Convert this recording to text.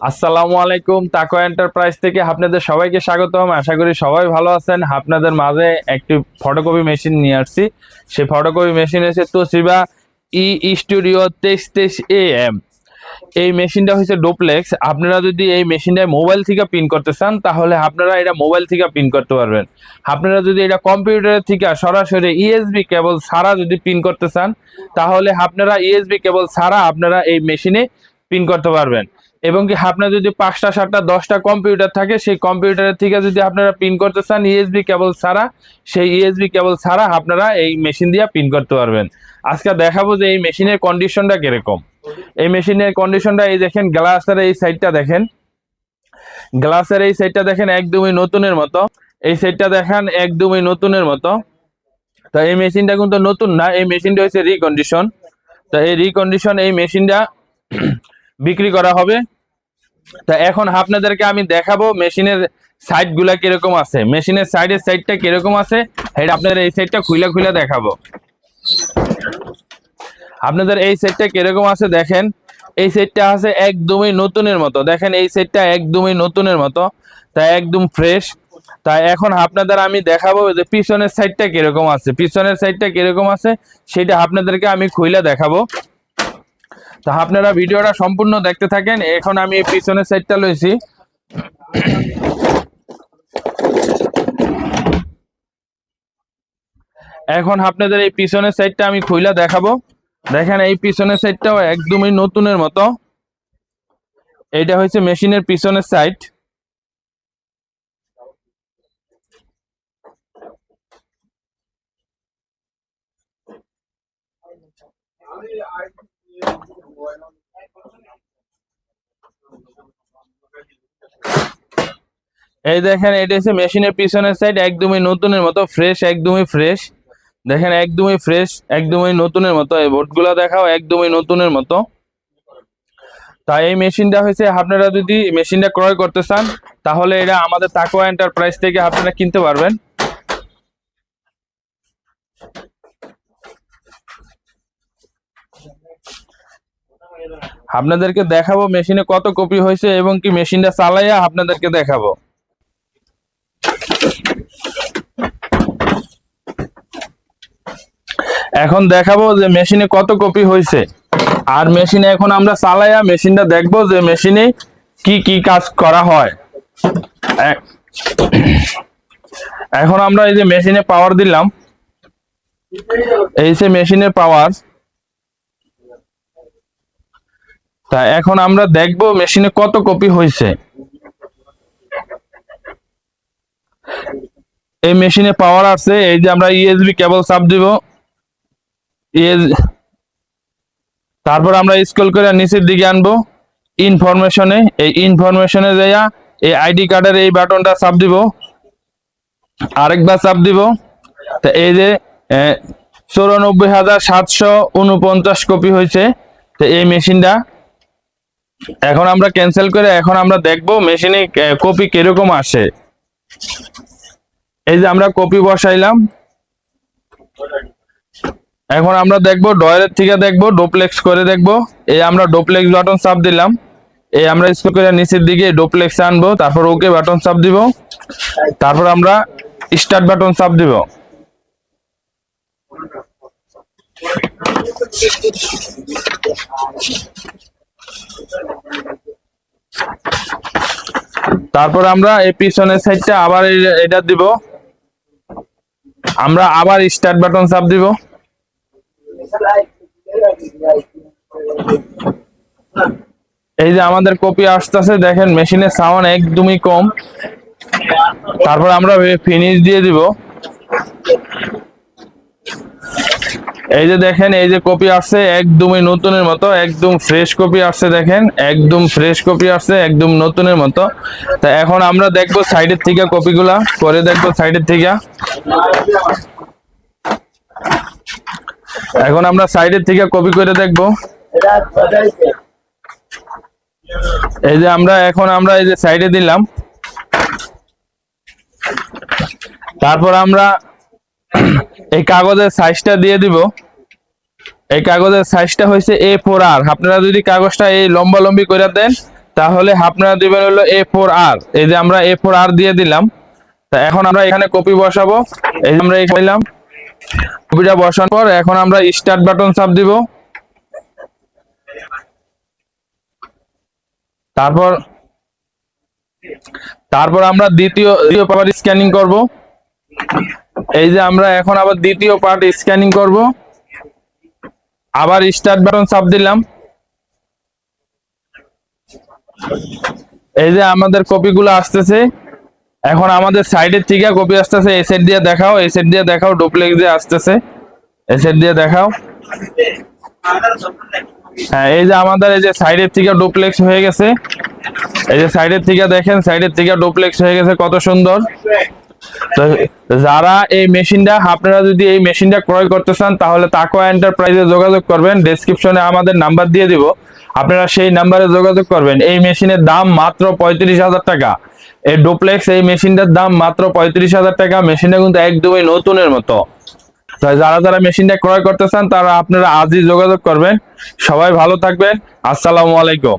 আসসালামু আলাইকুম। তাকো এন্টারপ্রাইজ থেকে আপনাদের সবাইকে স্বাগতম। আশা করি সবাই ভালো আছেন। আপনাদের মাঝে একটি ফটোকপি মেশিন নিয়ে আসছি। সেই ফটোকপি মেশিন হচ্ছে তোশিবা স্টুডিও 2323 AM। এই মেশিনটা হচ্ছে ডুপ্লেক্স। আপনারা যদি এই মেশিনটায় মোবাইল থেকে প্রিন্ট করতে চান তাহলে আপনারা এটা মোবাইল থেকে প্রিন্ট করতে পারবেন। আপনারা যদি এটা কম্পিউটারের থেকে সরাসরি ইএসবি কেবল ছাড়া যদি প্রিন্ট করতে চান তাহলে আপনারা ইএসবি কেবল ছাড়া আপনারা এই মেশিনে প্রিন্ট করতে পারবেন। এবং কি আপনার যদি 5টা 7টা 10টা কম্পিউটার থাকে সেই কম্পিউটারের থেকে যদি আপনারা প্রিন্ট করতে চান ইএসবি কেবল ছাড়া, সেই ইএসবি কেবল ছাড়া আপনারা এই মেশিন দিয়ে প্রিন্ট করতে পারবেন। আজকে দেখাবো যে এই মেশিনের কন্ডিশনটা কিরকম। এই মেশিনের কন্ডিশনটা এই দেখেন, গ্লাসের এই সাইডটা দেখেন, গ্লাসের এই সাইডটা দেখেন একদমই নতুনের মতো। এই সাইডটা দেখেন একদমই নতুনের মতো। তো এই মেশিনটা কিন্তু নতুন না, এই মেশিনটা হচ্ছে রিকন্ডিশন। তো এই রিকন্ডিশন এই মেশিনটা বিক্রি করা হবে। তো এখন আপনাদেরকে আমি দেখাবো মেশিনের সাইড গুলা কিরকম আছে, মেশিনের সাইডের সাইডটা কিরকম আছে, এটা আপনাদের এই সাইডটা খুলে খুলে দেখাবো। আপনাদের এই সেটটা কিরকম আছে দেখেন, এই সেটটা আছে একদমই নতুনের মতো। দেখেন এই সেটটা একদমই নতুনের মতো, তাই একদম ফ্রেশ। তাই এখন আপনাদের আমি দেখাবো যে পিছনের সাইডটা কিরকম আছে, পিছনের সাইডটা কিরকম আছে সেটা আপনাদেরকে আমি খুলে দেখাবো। তা আপনারা ভিডিওটা সম্পূর্ণ দেখতে থাকেন। এখন আমি এই পিছনের সাইডটা লইছি। এখন আপনাদের এই পিছনের সাইডটা আমি খুলে দেখাবো। দেখেন এই পিছনের সাইডটাও একদমই নতুনের মতো। এটা হচ্ছে মেশিনের পিছনের সাইড। এই দেখেন এটা হচ্ছে মেশিনের পিছনের সাইড, একদমই নতুনের মতো, ফ্রেশ, একদমই ফ্রেশ। দেখেন একদমই ফ্রেশ, একদমই নতুনের মতো। এই বোর্ডগুলো দেখাও একদমই নতুনের মতো। তাই এই মেশিনটা হচ্ছে আপনারা যদি মেশিনটা ক্রয় করতে চান তাহলে এটা আমাদের তাকওয়া এন্টারপ্রাইজ থেকে আপনারা কিনতে পারবেন। আপনাদেরকে দেখাবো মেশিনে কত কপি হয়েছে এবং কি মেশিনটা চালাইয়া আপনাদেরকে দেখাবো। এখন দেখাবো যে মেশিনে কত কপি হয়েছে, আর মেশিনে এখন আমরা চালাইয়া মেশিনটা দেখবো যে মেশিনে কি কি কাজ করা হয়। এখন আমরা এই যে মেশিনে পাওয়ার দিলাম, এই যে মেশিনের পাওয়ার। তা এখন আমরা দেখবো মেশিনে কত কপি হয়েছে। এই মেশিনে পাওয়ার আছে, এই যে আমরা ইএসবি কেবল চাপ দিব, তারপর আমরা স্ক্রল করে নিচের দিকে আনবো ইনফরমেশনে। এই ইনফরমেশনে যাইয়া এই আইডি কার্ডের এই বাটনটা চাপ দিব, আরেকবার চাপ দিব। তো এই যে 94,749 কপি হয়েছে। তো এই মেশিনটা এখন আমরা ক্যান্সেল করে এখন আমরা দেখবো মেশিনে কপি কিরকম আসে। এই যে আমরা কপি বসাইলাম, এখন আমরা দেখবো ডয়ারের থেকে দেখবো ডুপ্লেক্স করে দেখবো। এই আমরা ডুপ্লেক্স বাটন চাপ দিলাম, এই আমরা স্ক্রল করে নিচের দিকে ডুপ্লেক্স আনবো, তারপর ওকে বাটন চাপ দিব, তারপর আমরা স্টার্ট বাটন চাপ দিব। তারপর আমরা এই পিছনের সাইডটা আবার এটা দিব, আমরা আবার স্টার্ট বাটন চাপ দিব। এই যে আমাদের কপি আসতেছে, দেখেন মেশিনের সাউন্ড একদমই কম। তারপর আমরা ফিনিশ দিয়ে দিব। এই যে দেখেন এই যে কপি আসছে একদমই নতুনের মতো, একদম ফ্রেশ কপি আসছে। দেখেন একদম ফ্রেশ কপি আসছে, একদম নতুনের মতো। তা এখন আমরা দেখবো সাইডের থেকে কপিগুলা করে দেখবো সাইডের থেকে। এখন আমরা সাইডের থেকে কপি করে দেখবো। এই যে আমরা এই যে সাইডে দিলাম, তারপর আমরা এই কাগজের সাইজটা দিয়ে দিব। এই কাগজের সাইজটা হয়েছে A4R। আপনারা যদি কাগজটা এই লম্বা লম্বি করে দেন তাহলে আপনারা দিবেন হলো A4R। এই যে আমরা A4R দিয়ে দিলাম। তা এখন আমরা এখানে কপি বসাবো। এই যে আমরা এখানে দিলাম, কপিটা বসানোর পর এখন আমরা স্টার্ট বাটন চাপ দিব। তারপর তারপর আমরা দ্বিতীয় পার্ট স্ক্যানিং করব। এই যে আমরা এখন আবার দ্বিতীয় পার্ট স্ক্যানিং করব। আবার স্টার্ট বাটন চাপ দিলাম। এই যে আমাদের কপিগুলো আসতেছে। এখন আমাদের সাইডের থেকে কপি আসতেছে। এই সাইড দিয়ে দেখাও, এই সাইড দিয়ে দেখাও, ডুপ্লেক্স দিয়ে আসতেছে, এই সাইড দিয়ে দেখাও। হ্যাঁ, এই যে আমাদের এই যে সাইডের থেকে ডুপ্লেক্স হয়ে গেছে। এই যে সাইডের থেকে দেখেন, সাইডের থেকে ডুপ্লেক্স হয়ে গেছে, কত সুন্দর। তো যারা এই মেশিনটা, আপনারা যদি এই মেশিনটা ক্রয় করতে চান তাহলে তাকওয়া এন্টারপ্রাইজে যোগাযোগ করবেন। ডেসক্রিপশনে আমাদের নাম্বার দিয়ে দিব, আপনারা সেই নাম্বারে যোগাযোগ করবেন। এই মেশিনের দাম মাত্র 35,000 টাকা। এই ডুপ্লেক্স এই মেশিনটার দাম মাত্র 35,000 টাকা। মেশিনটা কিন্তু একদমই নতুনের মতো। তাই যারা মেশিনটা ক্রয় করতে চান তারা আপনারা আজই যোগাযোগ করবেন। সবাই ভালো থাকবেন। আসসালামু আলাইকুম।